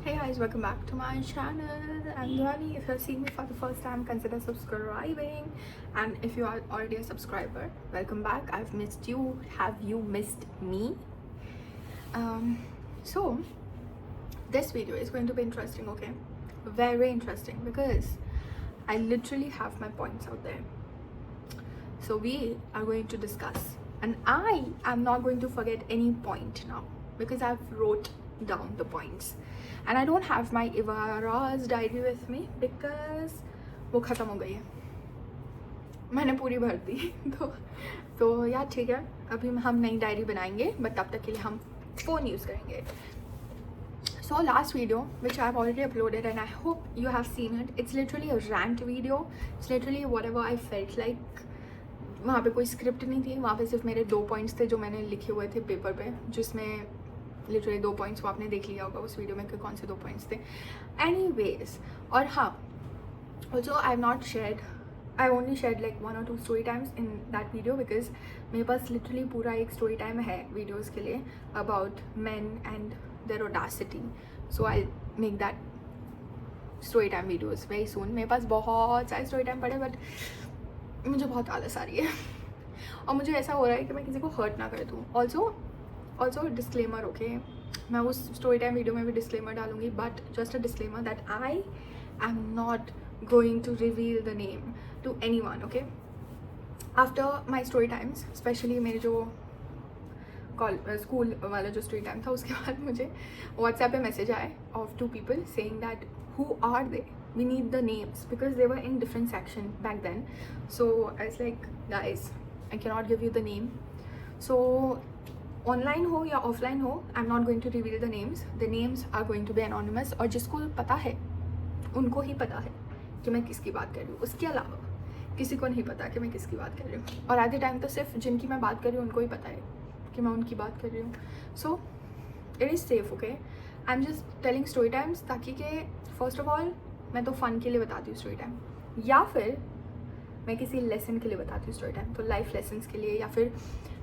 Hey guys, welcome back to my channel. I'm Dhwani. If you're seeing me for the first time, consider subscribing. And if you are already a subscriber, welcome back. I've missed you. Have you missed me? So this video is going to be interesting, okay? Very interesting because I literally have my points out there. So we are going to discuss, and I am not going to forget any point now because I've wrote down the points. And I don't have my Ivara's diary with me because वो ख़त्म हो गई है, मैंने पूरी भर दी तो यार ठीक है, अभी हम नई डायरी बनाएंगे, बट तब तक के लिए हम फ़ोन यूज़ करेंगे. So last video which I've already uploaded and I hope you have seen it, it's literally a rant video. It's literally whatever I felt like. वहाँ पे कोई स्क्रिप्ट नहीं थी, वहाँ पे सिर्फ मेरे 2 पॉइंट्स थे जो मैंने लिखे हुए थे पेपर पे, जिसमें लिटरली 2 पॉइंट्स वो आपने देख लिया होगा उस वीडियो में कि कौन से 2 पॉइंट्स थे. एनीवेज, और हाँ, also I have not shared, I only shared like 1 or 2 story times in that video because मेरे पास लिटरली पूरा एक स्टोरी टाइम है वीडियोज़ के लिए about man and their audacity. So I make that story time videos very soon. मेरे पास बहुत सारे स्टोरी टाइम पड़े, बट मुझे बहुत आलस आ रही है और मुझे ऐसा हो रहा है कि मैं किसी को हर्ट ना कर दूँ. ऑल्सो डिस्क्लेमर, ओके, मैं उस स्टोरी टाइम वीडियो में भी डिस्क्लेमर डालूंगी, but just a disclaimer that I am not going to reveal the name to anyone, okay. After my story times, specially मेरे जो स्कूल वाला जो स्टोरी टाइम था, उसके बाद मुझे व्हाट्सएप पे मैसेज आए of 2 people saying that who are they, we need the names because they were in different section back then. So I was like, guys, I cannot give you the name. So online हो या offline हो, I am not going to reveal the names. The names are going to be anonymous, और जिसको पता है उनको ही पता है कि मैं किसकी बात कर रही हूँ. उसके अलावा किसी को नहीं पता कि मैं किसकी बात कर रही हूँ. और आधे टाइम तो सिर्फ जिनकी मैं बात कर रही हूँ उनको ही पता है कि मैं उनकी बात कर रही हूँ. So it is safe, okay. I am just telling story times ताकि कि फर्स्ट ऑफ ऑल मैं तो फ़न के लिए बताती हूँ स्टोरी टाइम, या फिर मैं किसी लेसन के लिए बताती हूँ स्टोरी टाइम, तो लाइफ लेसन्स के लिए, या फिर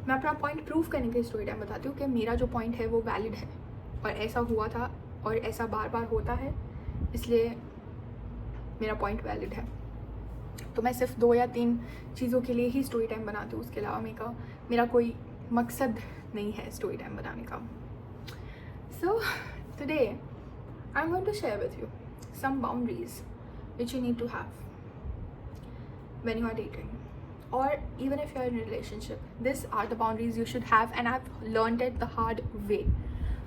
मैं अपना पॉइंट प्रूव करने के लिए स्टोरी टाइम बताती हूँ कि मेरा जो पॉइंट है वो वैलिड है और ऐसा हुआ था और ऐसा बार बार होता है, इसलिए मेरा पॉइंट वैलिड है. तो मैं सिर्फ 2 या 3 चीज़ों के लिए ही स्टोरी टाइम बनाती हूँ, उसके अलावा मेरा कोई मकसद नहीं है स्टोरी टाइम बनाने का. So today I am going to share with you some boundaries which you need to have when you are dating, or even if you are in a relationship. These are the boundaries you should have, and I've learned it the hard way.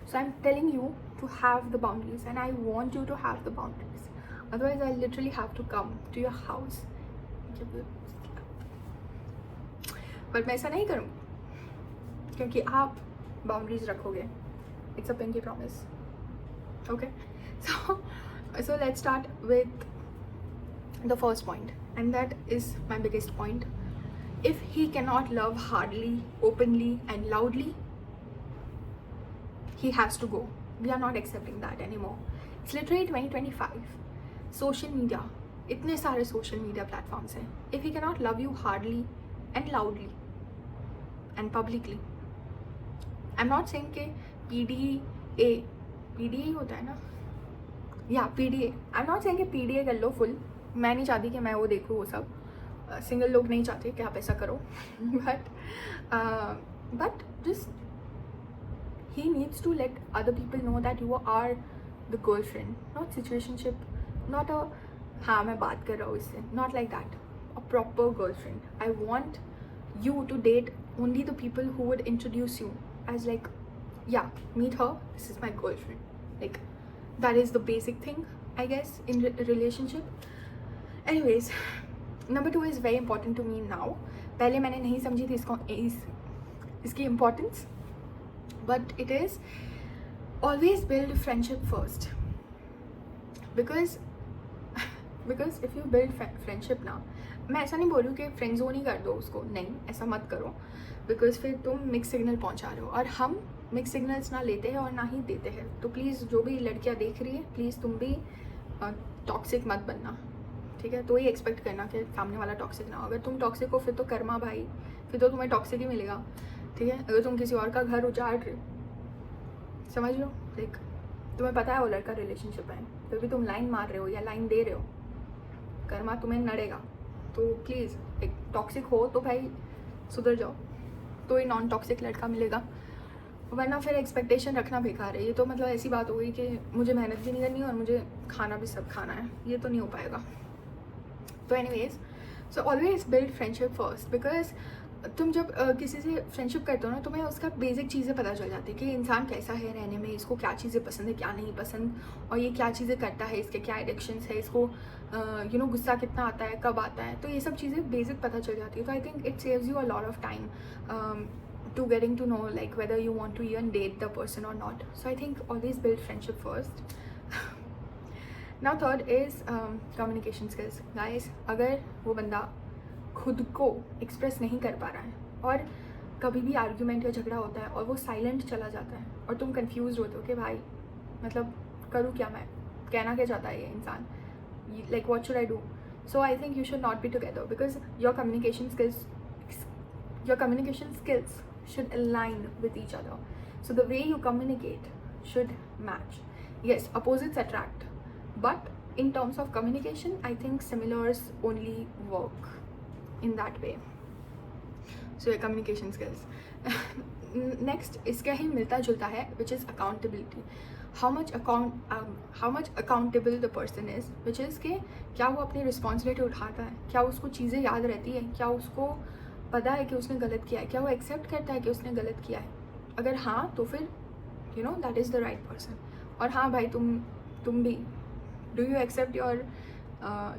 So I'm telling you to have the boundaries, and I want you to have the boundaries. Otherwise I literally have to come to your house. But मैं ऐसा नहीं करूँगी क्योंकि आप boundaries रखोगे. It's a pinky promise. Okay. So let's start with the first point, and that is my biggest point. If he cannot love hardly, openly and loudly, he has to go. We are not accepting that anymore. It's literally 2025. Social media, इतने सारे social media platforms हैं. If he cannot love you hardly and loudly and publicly, I'm not saying कि PDA होता है ना, या PDA, I am not saying कि PDA कर लो फुल. मैं नहीं चाहती कि मैं वो देखूँ, वो सब सिंगल लोग नहीं चाहते कि आप ऐसा करो. But just he needs to let other people know that you are the girlfriend, not situationship, not a हाँ मैं बात कर रहा हूँ इससे, not like that, a proper girlfriend. I want you to date only the people who would introduce you as like, yeah, meet her, this is my girlfriend. Like that is the basic thing, I guess, in a relationship. Anyways, number 2 is very important to me now. पहले मैंने नहीं समझी थी इसकी importance, but it is always build friendship first, because if you build friendship ना, मैं ऐसा नहीं बोल रही हूँ कि फ्रेंड जोन ही कर दो उसको, नहीं ऐसा मत करो, बिकॉज फिर तुम मिक्स सिग्नल पहुँचा रहे हो, और हम मिक्स सिग्नल्स ना लेते हैं और ना ही देते हैं. तो प्लीज़ जो भी लड़कियाँ देख रही है, प्लीज़ तुम भी टॉक्सिक मत बनना, ठीक है. तो ही एक्सपेक्ट करना कि सामने वाला टॉक्सिक ना हो. अगर तुम टॉक्सिक हो फिर तो कर्मा भाई, फिर तो तुम्हें टॉक्सिक ही मिलेगा, ठीक है. अगर तुम किसी और का घर उजाड़ रहे हो, समझ लो, लाइक तुम्हें पता है वो लड़का रिलेशनशिप है, फिर भी तुम लाइन मार रहे हो या लाइन दे रहे हो, कर्मा तुम्हें नड़ेगा। तो प्लीज़ एक टॉक्सिक हो तो भाई सुधर जाओ, तो ही नॉन टॉक्सिक लड़का मिलेगा, वरना फिर एक्सपेक्टेशन रखना बेकार है। ये तो मतलब ऐसी बात हो गई कि मुझे मेहनत भी नहीं करनी और मुझे खाना भी सब खाना है, ये तो नहीं हो पाएगा। तो anyways, so always build friendship first, because तुम जब किसी से फ्रेंडशिप करते हो ना, तुम्हें उसका बेसिक चीज़ें पता चल जाती है कि इंसान कैसा है रहने में, इसको क्या चीज़ें पसंद है क्या नहीं पसंद, और ये क्या चीज़ें करता है, इसके क्या एडिक्शंस है, इसको यू नो गुस्सा कितना आता है, कब आता है, तो ये सब चीज़ें बेसिक पता चल जाती है। तो I think it saves you a lot of time to getting to know like whether you want to even date the person or not. So I think always build friendship first. Now third is communication skills. Guys, अगर वो बंदा खुद को express नहीं कर पा रहा है और कभी भी आर्ग्यूमेंट या झगड़ा होता है और वो साइलेंट चला जाता है और तुम कंफ्यूज होते हो कि भाई मतलब करूँ क्या, मैं कहना क्या चाहता है ये इंसान, like what should I do, so I think you should not be together, because your communication skills should align with each other. So the way you communicate should match. Yes, opposites attract, but in terms of communication, I think similars only work in that way. So your communication skills. Next, इसका ही मिलता जुलता है, which is accountability. How much accountable the person is, which is कि क्या वो अपनी responsibility उठाता है, क्या उसको चीज़ें याद रहती है, क्या उसको पता है कि उसने गलत किया है, क्या वो एक्सेप्ट करता है कि उसने गलत किया है। अगर हाँ तो फिर you know that is the right person. और हाँ भाई तुम भी do you accept your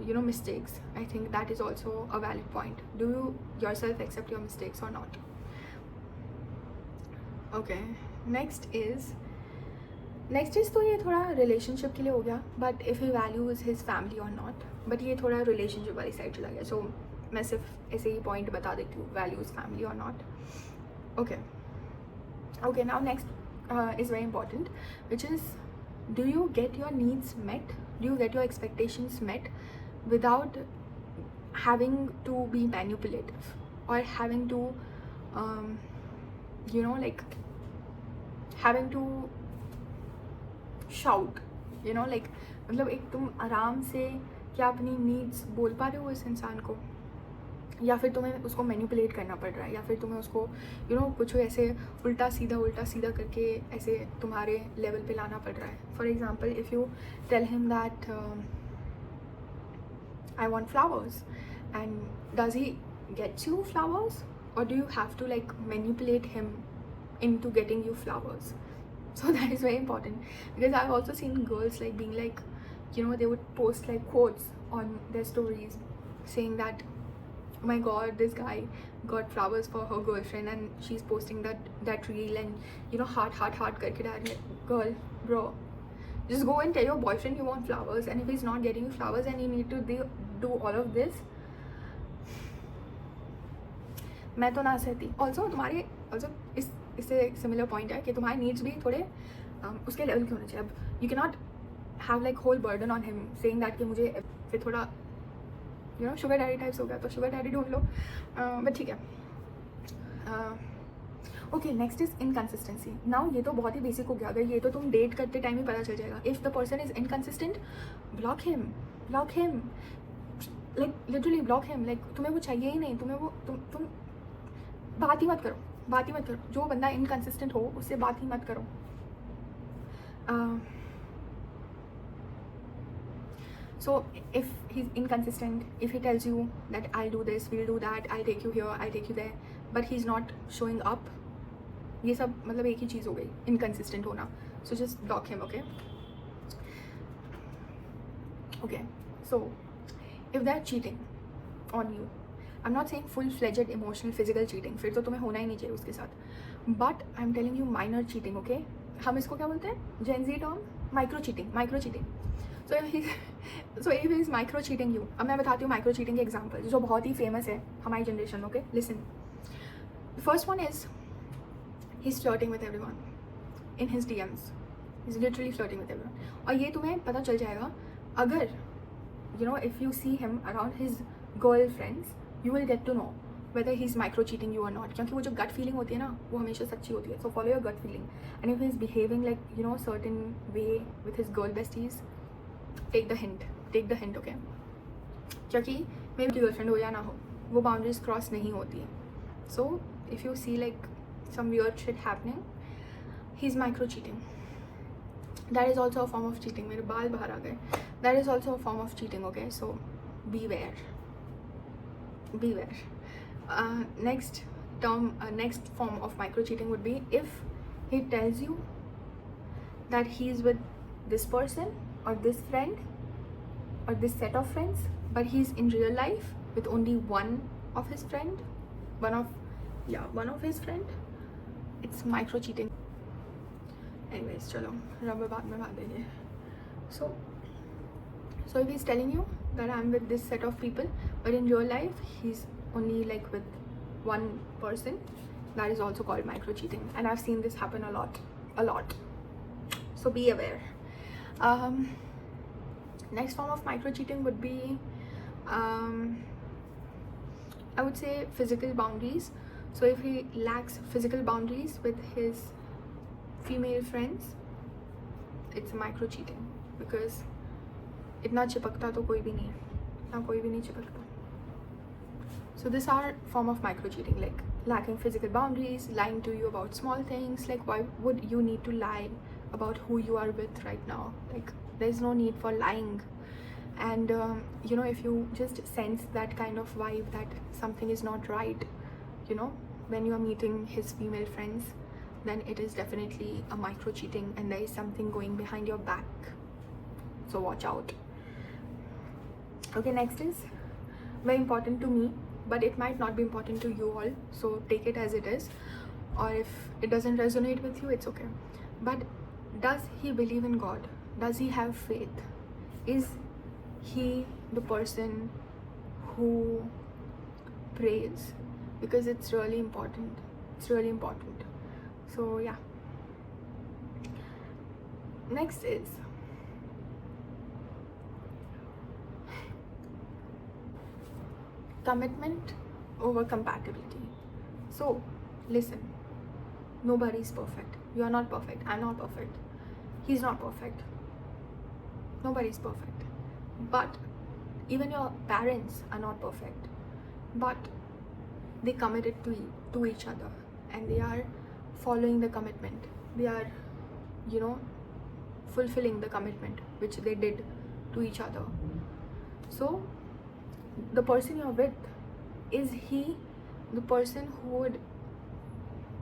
you know mistakes, I think that is also a valid point. Do you yourself accept your mistakes और नॉट? ओके, नेक्स्ट इज़ तो ये थोड़ा relationship के लिए हो गया, but if he values his family और not, but ये थोड़ा रिलेशनशिप वाली साइड चला गया। सो मैं सिर्फ ऐसे ही पॉइंट बता देती हूँ, वैल्यूज़ फैमिली और not. Okay, now next is very important, which is do you get your needs met, do you get your expectations met without having to be manipulative or having to you know like having to shout, you know like मतलब एक तुम आराम से क्या अपनी needs बोल पा रहे हो इस इंसान को, या फिर तुम्हें उसको मैनिपुलेट करना पड़ रहा है, या फिर तुम्हें उसको यू नो कुछ ऐसे उल्टा सीधा करके ऐसे तुम्हारे लेवल पे लाना पड़ रहा है। For example, if you tell him that I want flowers and does he gets you flowers, or do you have to like manipulate him into getting you flowers? So that is very important, because I've also seen girls like being like, you know, they would post like quotes on their stories saying that, oh my god, this guy got flowers for her girlfriend, and she's posting that reel and you know heart karke डाल रही है। Girl, bro, just go and tell your boyfriend you want flowers, and if he's not getting you flowers and you need to do all of this, मैं तो ना सहती। Also तुम्हारे इससे एक सिमिलर पॉइंट है कि तुम्हारे नीड्स भी थोड़े उसके लेवल के होने चाहिए। अब you can not have like whole burden on him saying that कि मुझे फिर थोड़ा you know sugar daddy types हो गया तो शुगर डैडी ढूंढ लो, बट ठीक है। Okay, next is inconsistency. Now ये तो बहुत ही बेसिक हो गया, अगर ये तो तुम डेट करते टाइम ही पता चल जाएगा। If the person is inconsistent, block him like literally block him. Like तुम्हें वो चाहिए ही नहीं, तुम्हें वो तुम बात ही मत करो। जो बंदा इनकन्सिस्टेंट हो उससे बात ही मत करो। So if he's inconsistent, if he tells you that I'll do this, we'll do that, I'll take you here, I'll take you there, but he's not showing up, ये सब मतलब एक ही चीज़ हो गई, inconsistent होना। So just block him, okay, so if they're cheating on you, I'm not saying full-fledged emotional physical cheating, फिर तो तुम्हें होना ही नहीं चाहिए उसके साथ, but I'm telling you minor cheating, okay? हम इसको क्या बोलते हैं, Gen Z term, micro cheating। So if he's micro cheating you, अब मैं बताती हूँ micro cheating के एग्जाम्पल जो बहुत ही फेमस है हमारी generation. Okay, listen, first one is he's flirting with everyone in his DMs, he's literally flirting with everyone, और ये तुम्हें पता चल जाएगा अगर you know if you see him around his girlfriends, you will get to know whether he's micro cheating you or not, क्योंकि वो जो gut feeling होती है ना वो हमेशा सच्ची होती है. So follow your gut feeling, and if he's behaving like, you know, certain way with his girl besties, take the hint, okay? क्योंकि मेरी गर्लफ्रेंड हो या ना हो, वो बाउंड्रीज क्रॉस नहीं होती है. So if you see like some weird shit happening, he is micro cheating. That is also a form of cheating. मेरे बाल बाहर आ गए. That is also a form of cheating, okay? So beware. Next form of micro cheating would be if he tells you that he is with this person or this friend or this set of friends, but he's in real life with only one of his friend. It's micro cheating. Anyways, chalo, rubber baad mein baat देंगे. So if he's telling you that I'm with this set of people, but in real life he's only like with one person, that is also called micro cheating, and I've seen this happen a lot. So be aware. Next form of micro cheating would be I would say physical boundaries. So if he lacks physical boundaries with his female friends, it's micro cheating, because इतना चिपकता तो कोई भी नहीं है, इतना कोई भी नहीं चिपकता. So these are form of micro cheating, like lacking physical boundaries, lying to you about small things. Like, why would you need to lie about who you are with right now? Like, there's no need for lying. And you know, if you just sense that kind of vibe that something is not right, you know, when you are meeting his female friends, then it is definitely a micro cheating, and there is something going behind your back. So watch out. Okay, next is very important to me, but it might not be important to you all, so take it as it is, or if it doesn't resonate with you, it's okay. But does he believe in God? Does he have faith? Is he the person who prays? Because it's really important. So yeah. Next is commitment over compatibility. So listen, nobody is perfect. You are not perfect, I'm not perfect, he's not perfect, nobody is perfect. But even your parents are not perfect, but they committed to each other, and they are following the commitment. They are, you know, fulfilling the commitment which they did to each other. So the person you're with, is he the person who would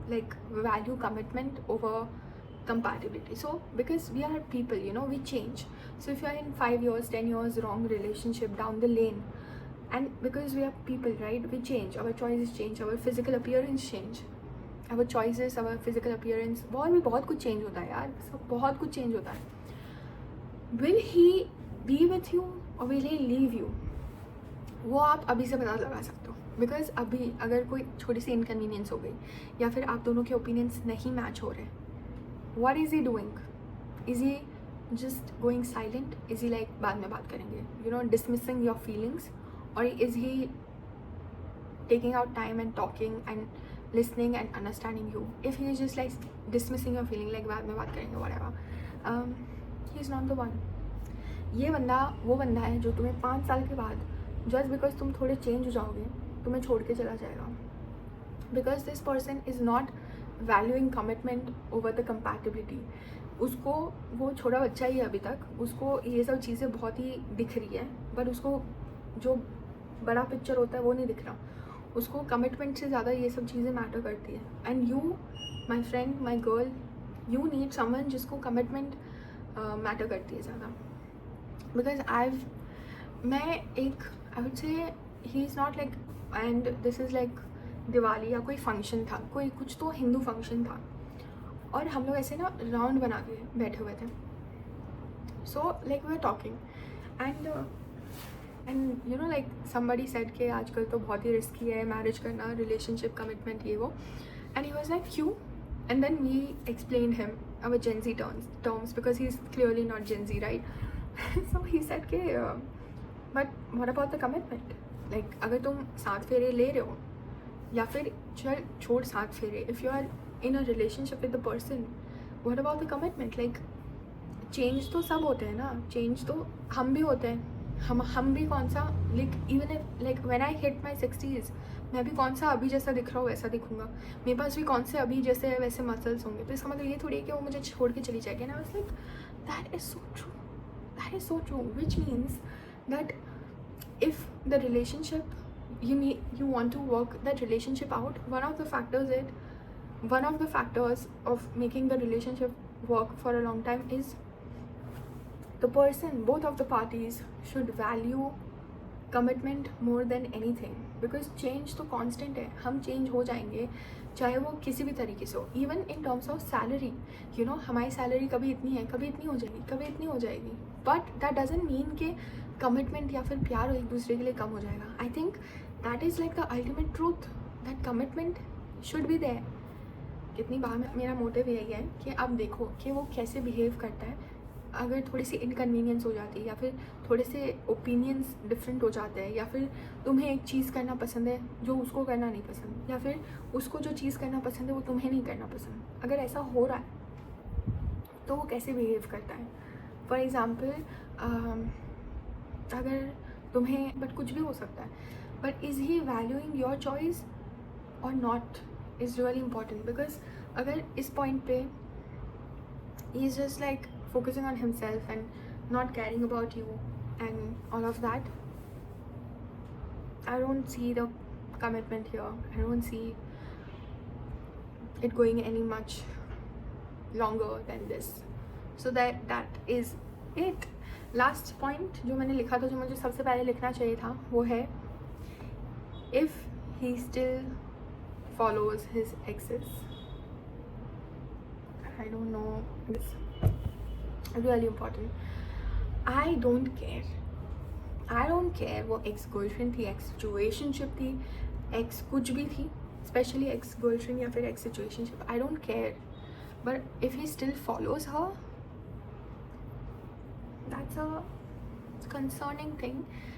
like value commitment over compatibility? So because we are people, you know, we change. So if you are in 5 years, 10 years wrong relationship down the lane, and because we are people, right, we change, our choices change, our physical appearance change, our choices, our physical appearance, और भी बहुत कुछ change होता है यार, सब बहुत कुछ change होता है. Will he be with you or will he leave you? वो आप अभी से पता लगा सकते हो, बिकॉज अभी अगर कोई छोटी सी इनकन्वीनियंस हो गई, या फिर आप दोनों के ओपिनियंस नहीं मैच हो रहे, what is he doing? Is he just going silent? Is he like बाद में बात करेंगे, you know, dismissing your feelings? Or is he taking out time and talking and listening and understanding you? If he is just like dismissing your feeling, like बाद में बात करेंगे, whatever, he is not the one. ये बंदा वो बंदा है जो तुम्हें 5 साल के बाद, जस्ट बिकॉज तुम थोड़े चेंज हो जाओगे, तुम्हें छोड़ के चला जाएगा. Because this person is not valuing commitment over the compatibility. उसको, वो छोटा बच्चा ही है अभी तक, उसको ये सब चीज़ें बहुत ही दिख रही है, बट उसको जो बड़ा पिक्चर होता है वो नहीं दिख रहा. उसको कमिटमेंट से ज़्यादा ये सब चीज़ें मैटर करती है. And you, my friend, my girl, you need someone जिसको कमिटमेंट मैटर करती है ज़्यादा. बिकॉज मैं एक, I would say he is not like, and this is like Diwali या कोई फंक्शन था, कोई कुछ तो हिंदू फंक्शन था, और हम लोग ऐसे ना राउंड बना के बैठे हुए थे. So like we are talking and you know, like somebody said के आजकल तो बहुत ही रिस्की है मैरिज करना, रिलेशनशिप, कमिटमेंट, ये वो. एंड ही वाज लाइक क्यों? And then we explained him our Gen Z terms because he's clearly not Gen Z, right? So he said कि but what about the commitment? Like अगर तुम 7 फेरे ले रहे हो, या फिर चल छोड़ साथ फेरे, if you are in a relationship with the person, what about the commitment? Like change तो सब होते हैं ना, चेंज तो हम भी होते हैं, हम भी कौन सा, like even if like when I hit my 60s, मैं भी कौन सा अभी जैसा दिख रहा हूँ वैसा दिखूंगा, मेरे पास भी कौन से अभी जैसे वैसे मसल्स होंगे, तो इसका मतलब ये थोड़ी है कि वो मुझे छोड़ के चली जाएगी। ना was like that is so true, that is so true, which means that if the relationship you want to work that relationship out, one of the factors of making the relationship work for a long time is the person, both of the parties should value commitment more than anything, because change तो constant है, हम change हो जाएंगे चाहे वो किसी भी तरीके से हो, even in terms of salary, you know, हमारी salary कभी इतनी है, कभी इतनी हो जाएगी, कभी इतनी हो जाएगी, but that doesn't mean कि commitment या फिर प्यार एक दूसरे के लिए कम हो जाएगा। I think that is like the ultimate truth, that commitment should be there। कितनी बार मेरा मोटिव यही है कि आप देखो कि वो कैसे बिहेव करता है, अगर थोड़ी सी इनकन्वीनियंस हो जाती है या फिर थोड़े से ओपिनियंस डिफरेंट हो जाते हैं, या फिर तुम्हें एक चीज़ करना पसंद है जो उसको करना नहीं पसंद, या फिर उसको जो चीज़ करना पसंद है वो तुम्हें नहीं करना पसंद, अगर ऐसा हो रहा है तो वो कैसे बिहेव करता है। फॉर एग्ज़ाम्पल अगर तुम्हें, बट कुछ भी हो सकता है, but is he valuing your choice or not is really important, because अगर इस पॉइंट पे he is just like focusing on himself and not caring about you and all of that, I don't see the commitment here, I don't see it going any much longer than this, so that is it। last point जो मैंने लिखा था, जो मुझे सबसे पहले लिखना चाहिए था, वो है if he still follows his exes, I don't know, this really important, I don't care वो एक्स गर्लफ्रेंड थी, एक्स सिचुएशनशिप थी, एक्स कुछ भी थी, स्पेशली एक्स गर्लफ्रेंड या फिर x situationship, I don't care, but if he still follows her, that's a concerning thing,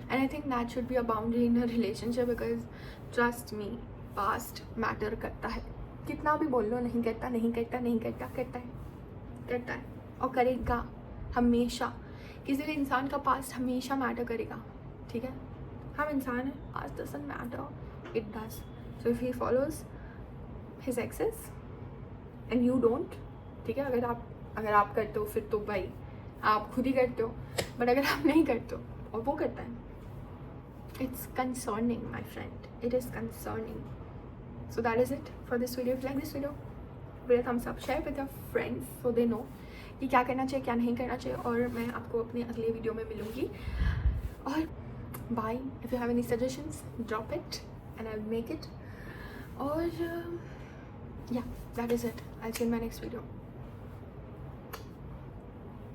and I think that should be a boundary in a relationship, because trust me, past matter करता है, कितना भी बोल लो नहीं करता, नहीं करता, नहीं करता, करता है और करेगा हमेशा। किसी भी इंसान का पास्ट हमेशा मैटर करेगा, ठीक है, हम इंसान हैं, past doesn't matter, it does. So if he follows his exes and you don't, ठीक है, अगर आप करते हो फिर तो भाई आप खुद ही करते हो, बट अगर आप नहीं करते हो और वो करता है, it's concerning my friend, it is concerning. So that is it for this video. If like this video, give a thumbs up, share with your friends so they know कि क्या करना चाहिए, क्या नहीं करना चाहिए, और मैं आपको अपने अगले वीडियो में मिलूँगी। और bye, if you have any suggestions drop it and I will make it, और या that is it, I see in my next video.